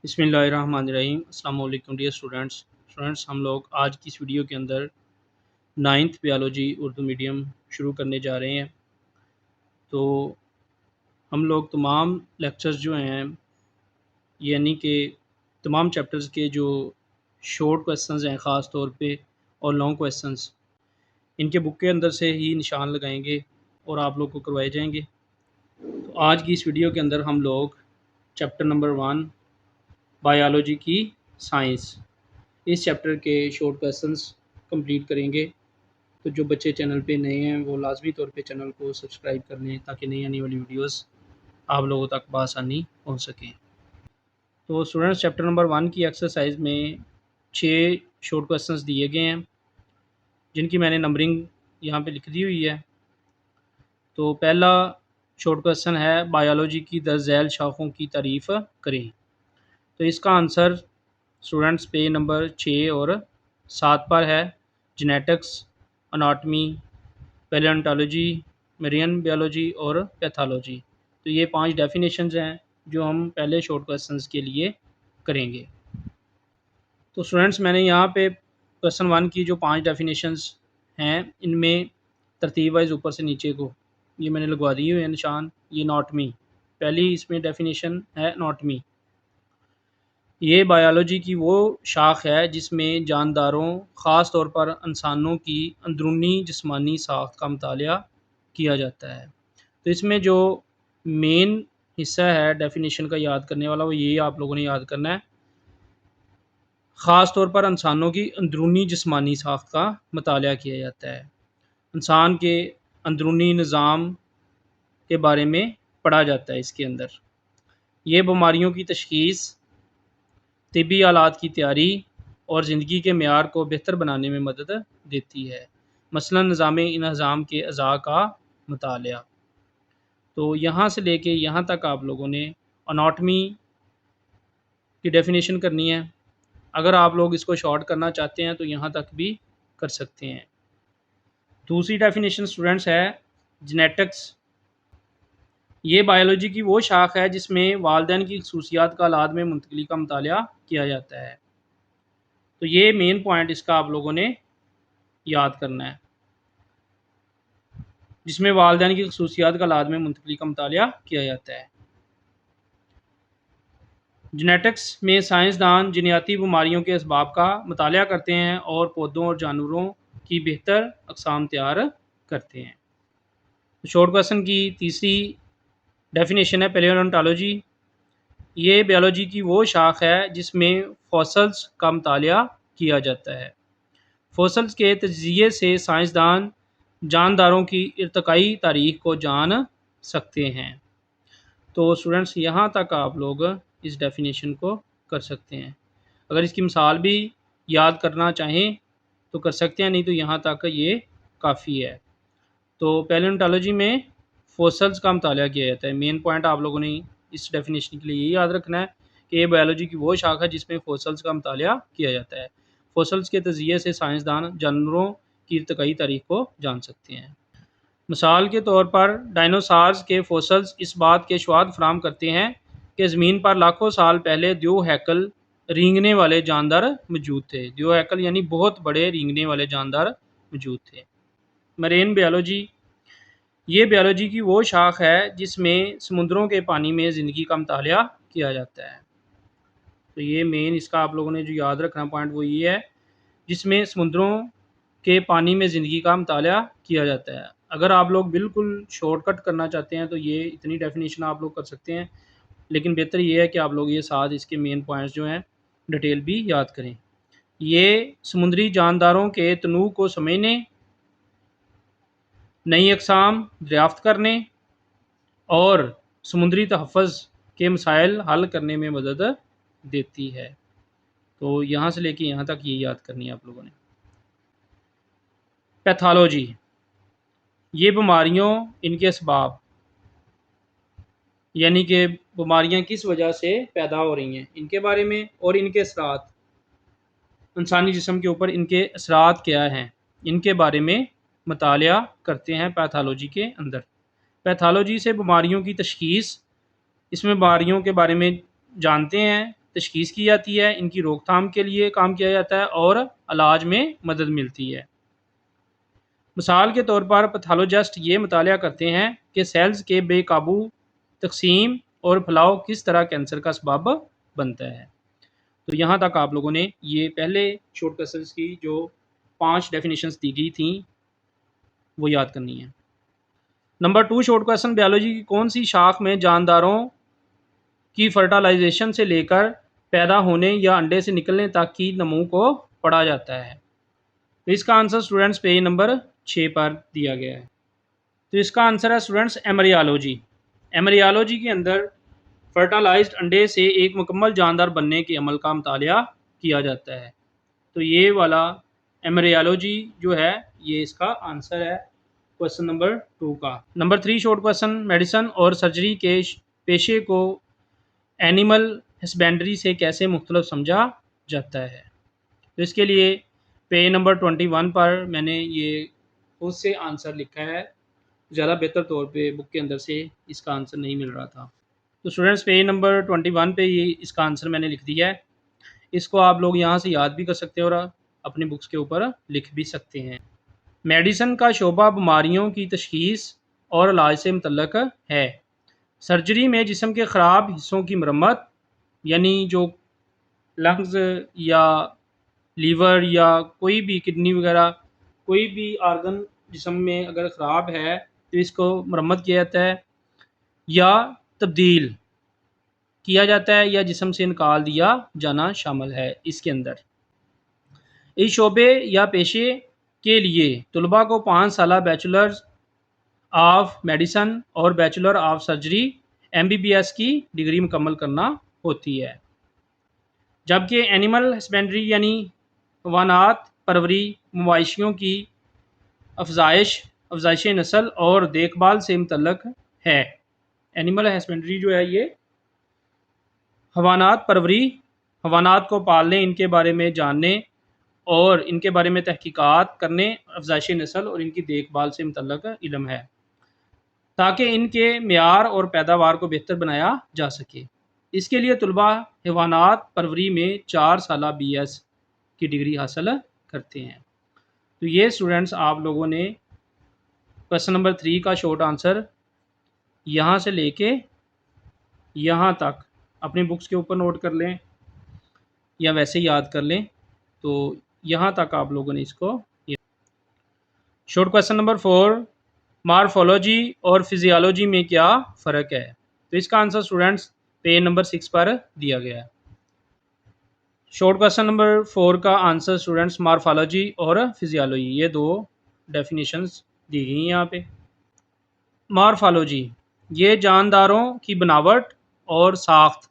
बिस्मिल्लाहिर्रहमानिर्रहीम। अस्सलाम वालेकुम डियर स्टूडेंट्स, हम लोग आज की इस वीडियो के अंदर नाइन्थ बायोलॉजी उर्दू मीडियम शुरू करने जा रहे हैं। तो हम लोग तमाम लेक्चर्स जो हैं, यानी कि तमाम चैप्टर्स के जो शॉर्ट क्वेश्चंस हैं ख़ास तौर पे और लॉन्ग क्वेश्चंस, इनके बुक के अंदर से ही निशान लगाएंगे और आप लोग को करवाए जाएंगे। तो आज की इस वीडियो के अंदर हम लोग चैप्टर नंबर 1 बायोलॉजी की साइंस, इस चैप्टर के शॉर्ट क्वेश्चंस कंप्लीट करेंगे। तो जो बच्चे चैनल पे नए हैं वो लाजमी तौर पे चैनल को सब्सक्राइब कर लें ताकि नई आने वाली वीडियोस आप लोगों तक बआसानी पहुंच सकें। तो स्टूडेंट्स, चैप्टर नंबर 1 की एक्सरसाइज में 6 शॉर्ट क्वेश्चंस दिए गए हैं जिनकी मैंने नंबरिंग यहाँ पे लिख दी हुई है। तो पहला शॉर्ट क्वेश्चन है, बायोलॉजी की दर्ज शाखों की तारीफ़ करें। तो इसका आंसर स्टूडेंट्स पेज नंबर 6 और 7 पर है। जेनेटिक्स, अनाटमी, पैलियोंटोलॉजी, मरीन बायोलॉजी और पैथोलॉजी। तो ये 5 डेफिनेशंस हैं जो हम पहले शॉर्ट क्वेश्चंस के लिए करेंगे। तो स्टूडेंट्स, मैंने यहाँ पे क्वेश्चन 1 की जो 5 डेफिनेशंस हैं, इनमें तरतीब वाइज ऊपर से नीचे को ये मैंने लगवा दिए हुए हैं निशान। ये अनाटमी, पहली इसमें डेफिनेशन है अनाटमी। ये बायोलॉजी की वो शाख है जिसमें जानदारों, ख़ास तौर पर इंसानों की अंदरूनी जिस्मानी साख्त का मुतालिया किया जाता है। तो इसमें जो मेन हिस्सा है डेफिनेशन का याद करने वाला, वो ये आप लोगों ने याद करना है। ख़ास तौर पर इंसानों की अंदरूनी जिस्मानी साख्त का मुतालिया किया जाता है। इंसान के अंदरूनी निज़ाम के बारे में पढ़ा जाता है इसके अंदर। ये बीमारियों की तशख़ीस, तिब्बी आलात की तैयारी और ज़िंदगी के मेयार को बेहतर बनाने में मदद देती है। मसलन निज़ाम के अज़ा का मुतालिया। तो यहाँ से लेके यहाँ तक आप लोगों ने अनाटमी की डेफिनेशन करनी है। अगर आप लोग इसको शॉर्ट करना चाहते हैं तो यहाँ तक भी कर सकते हैं। दूसरी डेफिनेशन स्टूडेंट्स है जेनेटिक्स। ये बायोलॉजी की वो शाख है जिसमें वालिदैन की खसूसियात का औलाद में मुंतकली का मुतालिया किया जाता है। तो ये मेन पॉइंट इसका आप लोगों ने याद करना है, जिसमें वालिदैन की खसूसियात का औलाद में मुंतकली का मुतालिया किया जाता है। जेनेटिक्स में साइंसदान जीनियाती बीमारियों के असबाब का मुतालिया करते हैं और पौधों और जानवरों की बेहतर अक़साम तैयार करते हैं। तो शॉर्ट क्वेश्चन की तीसरी डेफिनेशन है पैलियोंटोलॉजी। ये बायोलॉजी की वो शाख है जिसमें फॉसल्स का मुतालिया किया जाता है। फॉसल्स के तजिए से साइंसदान जानदारों की इर्तिकाई तारीख को जान सकते हैं। तो स्टूडेंट्स, यहाँ तक आप लोग इस डेफिनेशन को कर सकते हैं। अगर इसकी मिसाल भी याद करना चाहें तो कर सकते हैं, नहीं तो यहाँ तक ये काफ़ी है। तो पैलियोंटोलॉजी में फॉसल्स का मुतालिया किया जाता है। मेन पॉइंट आप लोगों ने इस डेफिनेशन के लिए ये याद रखना है कि ये बायोलॉजी की वो शाखा है जिसमें फॉसल्स का मुतालिया किया जाता है। फॉसल्स के तजिए से साइंसदान जानवरों की इर्तिकाई तारीख को जान सकते हैं। मिसाल के तौर पर डायनासॉर्स के फॉसल्स इस बात के शवाहद फराहम करते हैं कि ज़मीन पर लाखों साल पहले दो हैकल रेंगने वाले जानदार मौजूद थे। दो हैकल यानी बहुत बड़े रेंगने वाले जानदार मौजूद थे। मरीन बायोलॉजी, ये बायोलॉजी की वो शाख है जिसमें समुद्रों के पानी में ज़िंदगी का मुतालिया किया जाता है। तो ये मेन इसका आप लोगों ने जो याद रखना पॉइंट वो ये है, जिसमें समुद्रों के पानी में ज़िंदगी का मुतालिया किया जाता है। अगर आप लोग बिल्कुल शॉर्टकट करना चाहते हैं तो ये इतनी डेफिनेशन आप लोग कर सकते हैं, लेकिन बेहतर ये है कि आप लोग ये साथ इसके मेन पॉइंट्स जो हैं डिटेल भी याद करें। ये समुद्री जानदारों के तनू को समझने, नई अक़साम दरियाफ़्त करने और समुद्री तहफ़्फ़ुज़ के मसाइल हल करने में मदद देती है। तो यहाँ से लेके यहाँ तक ये याद करनी है आप लोगों ने। पैथोलॉजी, ये बीमारियों, इनके असबाब, यानी कि बीमारियाँ किस वजह से पैदा हो रही हैं, इनके बारे में, और इनके असरात, इंसानी जिस्म के ऊपर इनके असरात क्या हैं, इनके बारे में मुतालिया करते हैं पैथोलॉजी के अंदर। पैथोलॉजी से बीमारियों की तशख़ीस, इसमें बीमारियों के बारे में जानते हैं तशख़ीस की जाती है, इनकी रोकथाम के लिए काम किया जाता है और इलाज में मदद मिलती है। मिसाल के तौर पर पैथोलॉजिस्ट ये मुताला करते हैं कि सेल्स के बेकाबू तकसीम और फैलाव किस तरह कैंसर का सबब बनता है। तो यहाँ तक आप लोगों ने ये पहले शॉर्ट क्वेश्चंस की जो 5 डेफिनेशंस दी गई थी वो याद करनी है। नंबर 2 शॉर्ट क्वेश्चन, बायोलॉजी की कौन सी शाख में जानदारों की फर्टिलाइजेशन से लेकर पैदा होने या अंडे से निकलने तक की नमू को पढ़ा जाता है। तो इसका आंसर स्टूडेंट्स पेज नंबर 6 पर दिया गया है। तो इसका आंसर है स्टूडेंट्स एमरियालॉजी। एमरियालॉजी के अंदर फर्टिलाइज्ड अंडे से एक मुकम्मल जानदार बनने के अमल का मुतालिया किया जाता है। तो ये वाला एमरियालॉजी जो है ये इसका आंसर है क्वेश्चन नंबर 2 का। नंबर 3 शॉर्ट क्वेश्चन, मेडिसिन और सर्जरी के पेशे को एनिमल हस्बेंड्री से कैसे मुख्तलिफ समझा जाता है। तो इसके लिए पेज नंबर 21 पर मैंने ये खुद से आंसर लिखा है, ज़्यादा बेहतर तौर पे बुक के अंदर से इसका आंसर नहीं मिल रहा था। तो स्टूडेंट्स पेज नंबर 21 पे ये इसका आंसर मैंने लिख दिया है। इसको आप लोग यहाँ से याद भी कर सकते हैं और अपनी बुक्स के ऊपर लिख भी सकते हैं। मेडिसिन का शोबा बीमारियों की तशख़ीस और इलाज से मुतल्लक है। सर्जरी में जिस्म के ख़राब हिस्सों की मरम्मत, यानी जो लंग्स या लीवर या कोई भी किडनी वगैरह कोई भी आर्गन जिस्म में अगर ख़राब है तो इसको मरम्मत किया जाता है या तब्दील किया जाता है या जिस्म से निकाल दिया जाना शामिल है इसके अंदर। इस शोबे या पेशे के लिए तलबा को 5 साल बैचलर्स ऑफ मेडिसन और बैचलर ऑफ सर्जरी MBBS की डिग्री मुकम्मल करना होती है। जबकि एनिमल हस्बेंड्री यानी हवानात परवरी मवाशियों की अफजाइश नस्ल और देखभाल से मुतल्लक है। एनिमल हस्बेंड्री जो है ये हवानात परवरी, हवानात को पालने, इनके बारे में जानने और इनके बारे में तहकीकात करने, अफजाइश नस्ल और इनकी देखभाल से मुतल्लक इल्म है ताकि इनके मेयार और पैदावार को बेहतर बनाया जा सके। इसके लिए तलबा हवानात परवरी में 4 साल BS की डिग्री हासिल करते हैं। तो ये स्टूडेंट्स आप लोगों ने क्वेश्चन नंबर 3 का शॉर्ट आंसर यहाँ से लेके यहाँ तक अपनी बुक्स के ऊपर नोट कर लें या वैसे याद कर लें। तो यहाँ तक आप लोगों ने इसको। शॉर्ट क्वेश्चन नंबर 4, मॉर्फोलॉजी और फिजियोलॉजी में क्या फ़र्क है। तो इसका आंसर स्टूडेंट्स पेज नंबर 6 पर दिया गया है। शॉर्ट क्वेश्चन नंबर 4 का आंसर स्टूडेंट्स मॉर्फोलॉजी और फिजियोलॉजी, ये 2 डेफिनेशंस दी गई हैं यहाँ पे। मॉर्फोलॉजी ये जानदारों की बनावट और साख्त,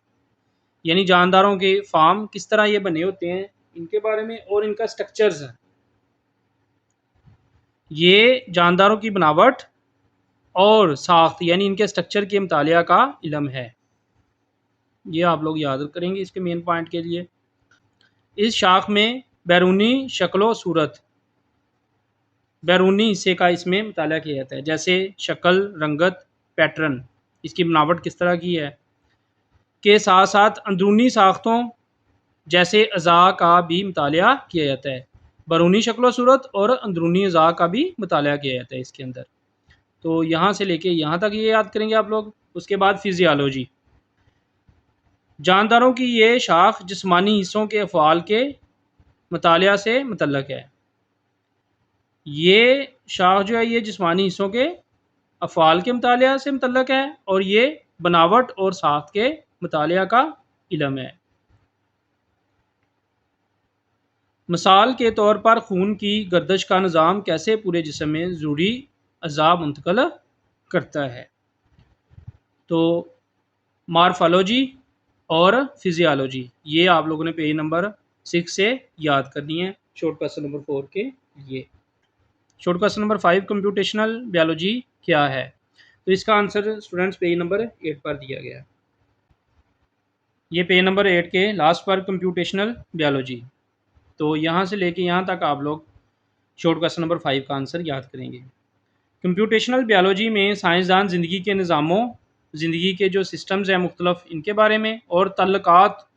यानी जानदारों के फार्म किस तरह ये बने होते हैं इनके बारे में और इनका स्ट्रक्चर्स है। ये जानदारों की बनावट और साख्त यानी इनके स्ट्रक्चर के मुतालिया का इल्म है। ये आप लोग याद करेंगे इसके मेन पॉइंट के लिए। इस शाख में बैरूनी शक्ल सूरत, बैरूनी हिस्से का इसमें मुताला किया जाता है, जैसे शक्ल, रंगत, पैटर्न, इसकी बनावट किस तरह की है, के साथ साथ अंदरूनी साख्तों जैसे अज़ा का भी मुताला किया जाता है। बैरूनी शक्ल सूरत और अंदरूनी अज़ा का भी मुताला किया जाता है इसके अंदर। तो यहाँ से लेके यहाँ तक ये याद करेंगे आप लोग। उसके बाद फिजियोलॉजी, जानदारों की ये शाख जिस्मानी हिस्सों के अफ़आल के मुतालिया से मुतल्लक है। ये शाख जो है ये जिस्मानी हिस्सों के अफ़आल के मुतालिया से मुतल्लक है और ये बनावट और साख्त के मुतालिया का इल्म है। मिसाल के तौर पर खून की गर्दिश का निज़ाम कैसे पूरे जिस्म में ज़रूरी अज़ा मुंतकिल करता है। तो मॉर्फोलॉजी और फिजियोलॉजी ये आप लोगों ने पेज नंबर 6 से याद करनी है शॉर्ट क्वेश्चन नंबर 4 के लिए। Short question number 5, computational biology क्या है। तो इसका आंसर स्टूडेंट्स पेज नंबर 8 पर दिया गया है। ये पेज नंबर 8 के लास्ट पर कंप्यूटेशनल बायोलॉजी। तो यहाँ से लेके यहाँ तक आप लोग शॉर्ट क्वेश्चन नंबर 5 का आंसर याद करेंगे। कंप्यूटेशनल बायोलॉजी में साइंसदान ज़िंदगी के निज़ामों, ज़िंदगी के जो सिस्टम्स हैं मुख्तलिफ, इनके बारे में और तल्लुकात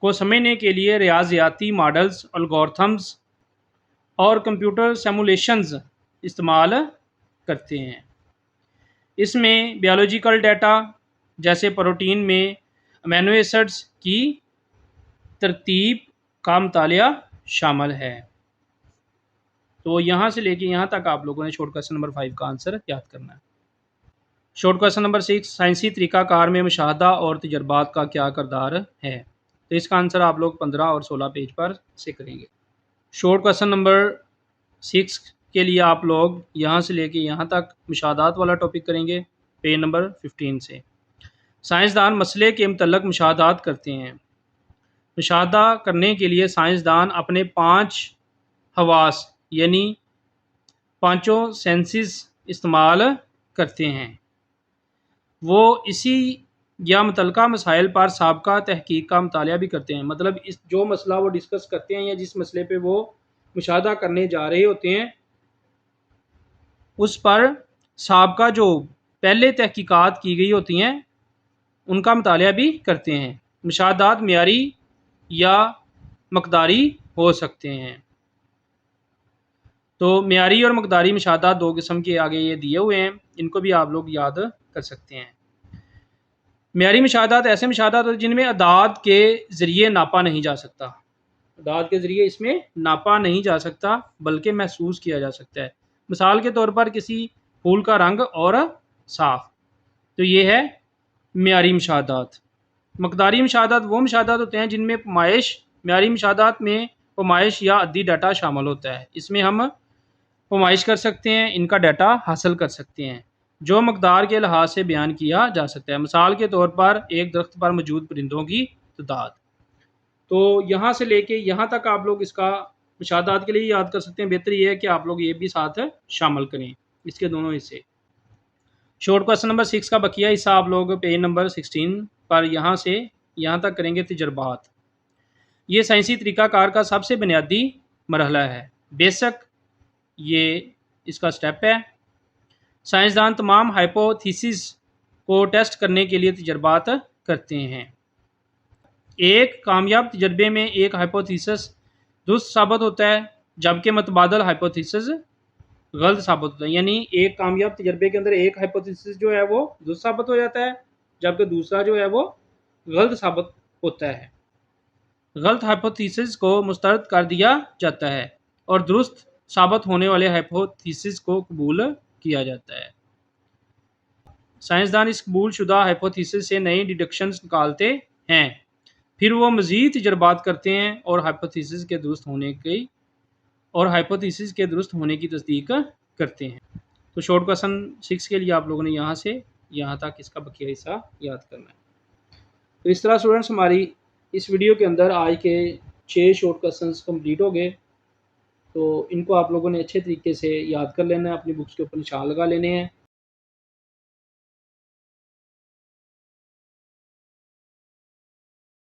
को समझने के लिए रियाजियाती मॉडल्स, एल्गोरिथम्स और कंप्यूटर सिमुलेशंस इस्तेमाल करते हैं। इसमें बायोलॉजिकल डाटा जैसे प्रोटीन में अमीनो एसिड्स की तरतीब का मुतालिया शामिल है। तो यहाँ से लेके यहाँ तक आप लोगों ने शॉर्ट क्वेश्चन नंबर 5 का आंसर याद करना है। शॉर्ट क्वेश्चन नंबर 6, साइंसी तरीक़ाकार में मुशाहदा और तजर्बात का क्या किरदार है। तो इसका आंसर आप लोग 15 और 16 पेज पर से करेंगे। शॉर्ट क्वेश्चन नंबर 6 के लिए आप लोग यहाँ से लेके यहाँ तक मुशाहदात वाला टॉपिक करेंगे पेज नंबर 15 से। साइंसदान मसले के मुतल्लक मुशाहदात करते हैं। मुशाहदा करने के लिए साइंसदान अपने 5 हवास यानी पाँचों सेंसेस इस्तेमाल करते हैं। वो इसी या मुतल्लिका मसाइल पर साबका तहकीक का मुतालिया भी करते हैं। मतलब इस जो मसला वो डिस्कस करते हैं या जिस मसले पे वो मुशाहदा करने जा रहे होते हैं उस पर साबका जो पहले तहकीकात की गई होती हैं उनका मुतालिया भी करते हैं। मुशाहदात मियारी या मकदारी हो सकते हैं। तो मियारी और मकदारी मुशाहदात 2 किस्म के आगे ये दिए हुए हैं, इनको भी आप लोग याद कर सकते हैं। मियारी मुशाहदात ऐसे मुशाहदात होते हैं जिनमें अदाद के ज़रिए नापा नहीं जा सकता। अदाद के ज़रिए इसमें नापा नहीं जा सकता बल्कि महसूस किया जा सकता है। मिसाल के तौर पर किसी फूल का रंग और साफ, तो ये है मियारी मुशाहदात। मकदारी मुशाहदात वो मुशाहदात होते हैं जिनमें पैमाइश, मियारी मुशाहदात में पैमाइश या अद्दी डाटा शामिल होता है। इसमें हम पैमाइश कर सकते हैं, इनका डाटा हासिल कर सकते हैं जो मकदार के लिहाज से बयान किया जा सकता है। मिसाल के तौर पर एक दरख्त पर मौजूद परिंदों की तादाद। तो यहाँ से लेके यहाँ तक आप लोग इसका मुशाहदात के लिए याद कर सकते हैं। बेहतर ये है कि आप लोग ये भी साथ शामिल करें इसके दोनों हिस्से। शॉर्ट क्वेश्चन नंबर 6 का बकिया हिस्सा आप लोग पेज नंबर 16 पर यहाँ से यहाँ तक करेंगे तजर्बात। ये साइंसी तरीक़ाकार का सबसे बुनियादी मरहला है, बेसिक ये इसका स्टेप है। साइंसदान तमाम हाइपोथेसिस को टेस्ट करने के लिए तजर्बात करते हैं। एक कामयाब तजर्बे में एक हाइपोथेसिस दुरुस्त साबित होता है जबकि मतबादल हाइपोथेसिस गलत साबित होता है। यानी एक कामयाब तजर्बे के अंदर एक हाइपोथेसिस जो है वो दुरुस्त साबित हो जाता है जबकि दूसरा जो है वो गलत साबित होता है। गलत हाइपोथेसिस को मुस्तरद कर दिया जाता है और दुरुस्त साबित होने वाले हाइपोथेसिस को कबूल किया जाता है। साइंसदान इस कबूल शुदा हाइपोथेसिस से नई डिडक्शंस निकालते हैं, फिर वो मज़ीद तजर्बात करते हैं और हाइपोथेसिस के दुरुस्त होने की तस्दीक करते हैं। तो शॉर्ट क्वेश्चन 6 के लिए आप लोगों ने यहाँ से यहाँ तक इसका बकिया हिस्सा याद करना है। तो इस तरह स्टूडेंट्स हमारी इस वीडियो के अंदर आज के 6 शॉर्ट क्वेश्चंस कंप्लीट हो गए। तो इनको आप लोगों ने अच्छे तरीके से याद कर लेना है, अपनी बुक्स के ऊपर निशान लगा लेने हैं